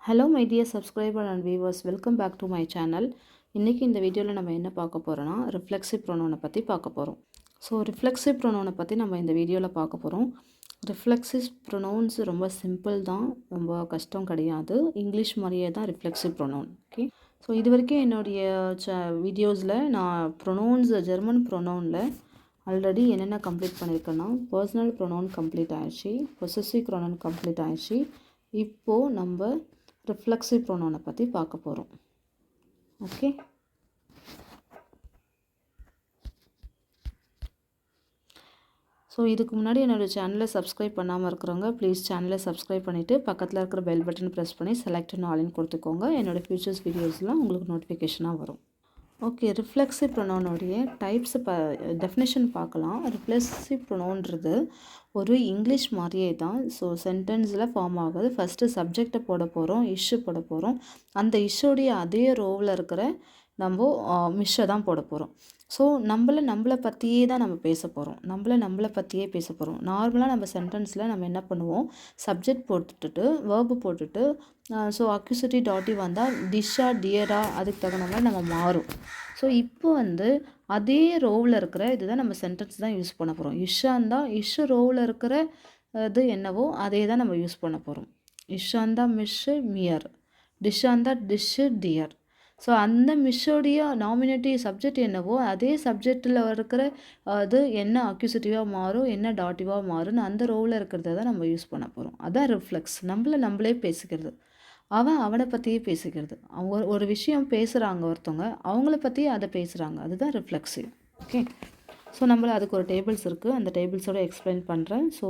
Hello my dear subscriber and viewers, welcome back to my channel. இன்னைக்கு இந்த வீடியோவில் நம்ம என்ன பார்க்க போகிறோன்னா ரிஃப்ளெக்சிவ் ப்ரொனவுனை பற்றி பார்க்க போகிறோம். ஸோ ரிஃப்ளெக்சிவ் ப்ரொனவுனை பற்றி நம்ம இந்த வீடியோவில் பார்க்க போகிறோம். ரிஃப்ளெக்சிவ் ப்ரொனவுன்ஸ் ரொம்ப சிம்பிள் தான், ரொம்ப கஷ்டம் கிடையாது. இங்கிலீஷ் மாதிரியே தான் ரிஃப்ளெக்சிவ் ப்ரொனவுன். ஓகே, ஸோ இது வரைக்கும் என்னுடைய வீடியோஸில் நான் ப்ரொனவுன்ஸ் ஜெர்மன் ப்ரொனவுனில் ஆல்ரெடி என்னென்ன கம்ப்ளீட் பண்ணியிருக்கேன்னா பர்சனல் ப்ரொனவுன் கம்ப்ளீட் ஆயிடுச்சு, பொசசிவ் ப்ரொனவுன் கம்ப்ளீட் ஆயிடுச்சு. இப்போது நம்ம ரிஃப்ளெக்சிவ் ப்ரொனவுனை பற்றி பார்க்க போகிறோம். ஓகே, ஸோ இதுக்கு முன்னாடி என்னோடய சேனலை சப்ஸ்கிரைப் பண்ணாமல் இருக்கிறவங்க ப்ளீஸ் சேனலை சப்ஸ்கிரைப் பண்ணிவிட்டு பக்கத்தில் இருக்கிற பெல் பட்டன் ப்ரெஸ் பண்ணி செலக்ட் ஆல்னு கொடுத்துக்கோங்க. என்னோடய ஃபியூச்சர்ஸ் வீடியோஸ்லாம் உங்களுக்கு நோட்டிஃபிகேஷனாக வரும். ஓகே, ரிஃப்ளெக்சிவ் ப்ரொனவுனுடைய டைப்ஸ் டெஃபினேஷன் பார்க்கலாம். ரிஃப்ளெக்சிவ் ப்ரொனவுன்றது ஒரு இங்கிலீஷ் மாதிரியே தான். ஸோ சென்டென்ஸில் ஃபார்ம் ஆகுது. ஃபஸ்ட்டு சப்ஜெக்டை போட போகிறோம், இஷ்யூ போட போகிறோம். அந்த இஷ்யூடைய அதே ரோவில் இருக்கிற நம்ம மிஷ்ஷை தான் போட போகிறோம். ஸோ நம்மளை பற்றியே தான் நம்ம பேச போகிறோம். நம்மளை பற்றியே பேச போகிறோம். நார்மலாக நம்ம சென்டென்ஸில் நம்ம என்ன பண்ணுவோம், சப்ஜெக்ட் போட்டுட்டு வேர்பு போட்டுட்டு ஸோ அக்யூசிட்டிவ் டாட்டிவ் வந்தால் டிஷ்ஷா டியரா அதுக்கு தகுந்த மாதிரி நம்ம மாறும். ஸோ இப்போ அதே ரோவில் இருக்கிற இதுதான் நம்ம சென்டென்ஸ் தான் யூஸ் பண்ண போகிறோம். இஷ்ஷா இருந்தால் இஷ்ஷு ரோவில் இருக்கிற இது என்னவோ அதே தான் நம்ம யூஸ் பண்ண போகிறோம். இஷ்ஷா இருந்தால் மிஷ்ஷு மியர், டிஷ்ஷா இருந்தால் டிஷ்ஷு டியர். ஸோ அந்த மிஷ்ஷோடைய நாமினேட்டிவ் சப்ஜெக்ட் என்னவோ அதே சப்ஜெக்டில் இருக்கிற அது என்ன அக்யூசிட்டிவாக மாறும், என்ன டாட்டிவாக மாறும்னு அந்த ரோவில் இருக்கிறத தான் நம்ம யூஸ் பண்ண போகிறோம். அதான் ரிஃப்ளெக்ஸ். நம்மளே பேசிக்கிறது, அவனை பற்றியே பேசிக்கிறது. அவங்க ஒரு விஷயம் பேசுகிறாங்க, ஒருத்தவங்க அவங்கள பற்றி அதை பேசுகிறாங்க, அதுதான் ரிஃப்ளெக்ஸிவ். ஓகே, ஸோ அதுக்கு ஒரு டேபிள்ஸ் இருக்குது, அந்த டேபிள்ஸோட எக்ஸ்பிளைன் பண்ணுறேன். ஸோ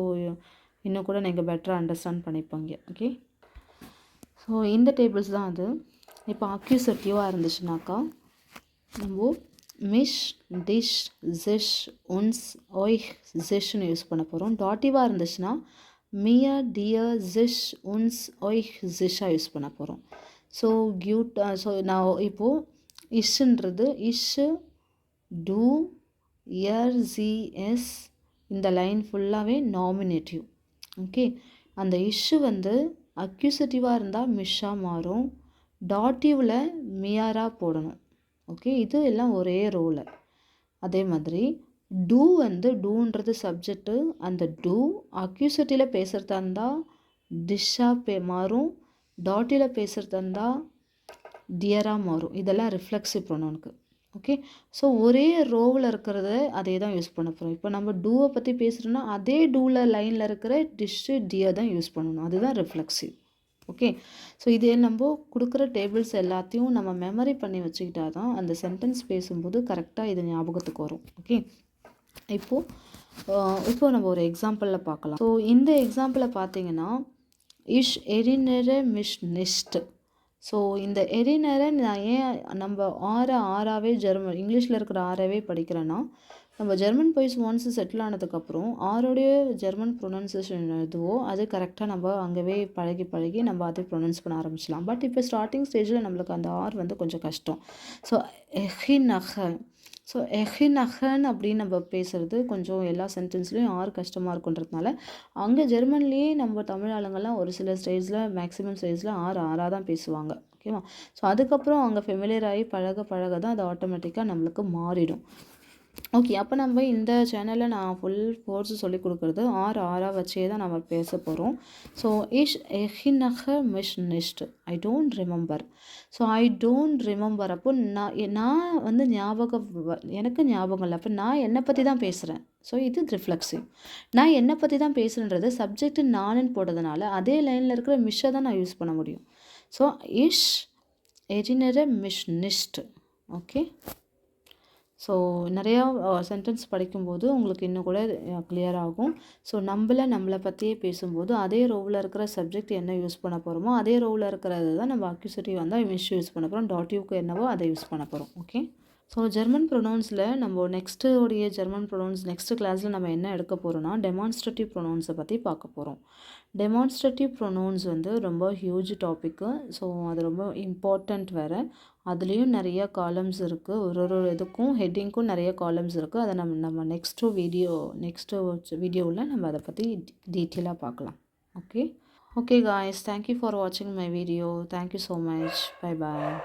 இன்னும் கூட நீங்கள் பெட்டராக அண்டர்ஸ்டாண்ட் பண்ணிப்பீங்க. ஓகே, ஸோ இந்த டேபிள்ஸ் தான் அது. இப்போ அக்யூசட்டிவாக இருந்துச்சுனாக்கா நம்ம மிஷ், டிஷ், ஜிஷ், உன்ஸ், ஒய்ஹ், ஜிஷ்னு யூஸ் பண்ண போகிறோம். டாட்டிவாக இருந்துச்சுன்னா மியா, டியர், ஜிஷ், உன்ஸ், ஒய்ஹ், ஜிஷ்ஷாக யூஸ் பண்ண போகிறோம். So cute. ஸோ நான் இப்போது இஷ்ன்றது இஷ்ஷு, டூ, இயர், ஜிஎஸ், இந்த லைன் ஃபுல்லாகவே நாமினேட்டிவ். ஓகே, அந்த இஷ்ஷு அக்யூசட்டிவாக இருந்தால் மிஷ்ஷாக மாறும், டாட்டிவில் மியாரா போடணும். ஓகே, இது எல்லாம் ஒரே ரோவில். அதே மாதிரி டூ டூன்றது சப்ஜெக்டு, அந்த டூ அக்யூசிட்டியில் பேசுகிறதா இருந்தால் டிஷ்ஷாக மாறும், டாட்டியில் பேசுகிறதா இருந்தால் டியராக மாறும். இதெல்லாம் ரிஃப்ளெக்சிவ் ப்ரொனவுனுக்கு. ஓகே, ஸோ ஒரே ரோவில் இருக்கிறத அதே தான் யூஸ் பண்ண போகிறோம். இப்போ நம்ம டூவை பற்றி பேசுகிறோன்னா அதே டூவில் லைனில் இருக்கிற டிஷ்ஷு டியர் தான் யூஸ் பண்ணணும். அதுதான் ரிஃப்ளெக்சிவ். ஓகே, ஸோ இது நம்ம கொடுக்குற டேபிள்ஸ் எல்லாத்தையும் நம்ம மெமரி பண்ணி வச்சுக்கிட்டா தான் அந்த சென்டென்ஸ் பேசும்போது கரெக்டாக இது ஞாபகத்துக்கு வரும். ஓகே, இப்போது நம்ம ஒரு எக்ஸாம்பிளில் பார்க்கலாம். ஸோ இந்த எக்ஸாம்பிளில் பார்த்தீங்கன்னா இஷ் எரினர மிஷ் நிஷ்ட். ஸோ இந்த எரினரை நான் ஏன் நம்ம ஆறாவே இங்கிலீஷில் இருக்கிற ஆறாவே படிக்கிறேன்னா, நம்ம ஜெர்மன் போய் ஒன்ஸ் செட்டில் ஆனதுக்கப்புறம் ஆரோடைய ஜெர்மன் ப்ரொனன்சியேஷன் எதுவோ அது கரெக்டாக நம்ம அங்கேவே பழகி நம்ம அதை ப்ரொனவுன்ஸ் பண்ண ஆரம்பிச்சிடலாம். பட் இப்போ ஸ்டார்டிங் ஸ்டேஜில் நம்மளுக்கு அந்த ஆர் கொஞ்சம் கஷ்டம். ஸோ எஹினஹ, ஸோ எஹினஹன் அப்படின்னு நம்ம பேசுகிறது கொஞ்சம் எல்லா சென்டென்ஸ்லேயும் ஆர் கஷ்டமாக இருக்குன்றதுனால அங்கே ஜெர்மன்லேயே நம்ம தமிழ் ஆளுங்கள்லாம் ஒரு சில ஸ்டேஜில் மேக்ஸிமம் ஸ்டேஜில் ஆறாக தான் பேசுவாங்க. ஓகேவா? ஸோ அதுக்கப்புறம் அங்கே ஃபெமிலியர் ஆகி பழக தான் அது ஆட்டோமேட்டிக்காக நம்மளுக்கு மாறிடும். ஓகே, அப்போ நம்ம இந்த சேனலில் நான் ஃபுல் கோர்ஸ் சொல்லி கொடுக்குறது ஆறாக வச்சே தான் நம்ம பேச போகிறோம். ஸோ இஷ் எஹினஹ மிஷ் நிஷ்ட், I don't remember. So I don't remember அப்போ நான் எனக்கு ஞாபகம் இல்லை. அப்போ நான் என்னை பற்றி தான் பேசுகிறேன். ஸோ இது ரிஃப்ளெக்சிவ். நான் என்னை பற்றி தான் பேசுகிறேன்றது சப்ஜெக்ட் நானுன்னு போட்டதுனால அதே லைனில் இருக்கிற மிஷ்ஷை தான் நான் யூஸ் பண்ண முடியும். ஸோ இஷ் எரினர மிஷ் நிஷ்ட். ஓகே, ஸோ நிறையா சென்டென்ஸ் படிக்கும்போது உங்களுக்கு இன்னும் கூட கிளியர் ஆகும். ஸோ நம்மளை பற்றியே பேசும்போது அதே ரோவில் இருக்கிற சப்ஜெக்ட் என்ன யூஸ் பண்ண போகிறோமோ அதே ரோவில் இருக்கிறது தான் நம்ம அக்யூசிட்டிவ் வந்தால் மிஷ் யூஸ் பண்ண போகிறோம், டாட்டிவ்க்கு என்னவோ அதை யூஸ் பண்ண போகிறோம். ஓகே, ஸோ ஜெர்மன் ப்ரொனவுன்ஸில் நம்ம நெக்ஸ்ட்டு ஜெர்மன் ப்ரொனவுன்ஸ் நெக்ஸ்ட் கிளாஸில் நம்ம என்ன எடுக்க போகிறோம்னா டெமான்ஸ்ட்ரேட்டிவ் ப்ரொனவுன்ஸை பற்றி பார்க்க போகிறோம். டெமான்ஸ்ட்ரேட்டிவ் ப்ரொனவுன்ஸ் ரொம்ப ஹியூஜ் டாப்பிக்கு. ஸோ அது ரொம்ப இம்பார்ட்டண்ட் வேறு. அதுலேயும் நிறைய காலம்ஸ் இருக்குது. ஒரு இதுக்கும் ஹெட்டிங்க்கும் நிறைய காலம்ஸ் இருக்குது. அதை நம்ம நெக்ஸ்ட்டு வீடியோவில் நம்ம அதை பற்றி டீட்டெயிலாக பார்க்கலாம். Okay, Okay guys, thank you for watching my video. Thank you so much. Bye bye.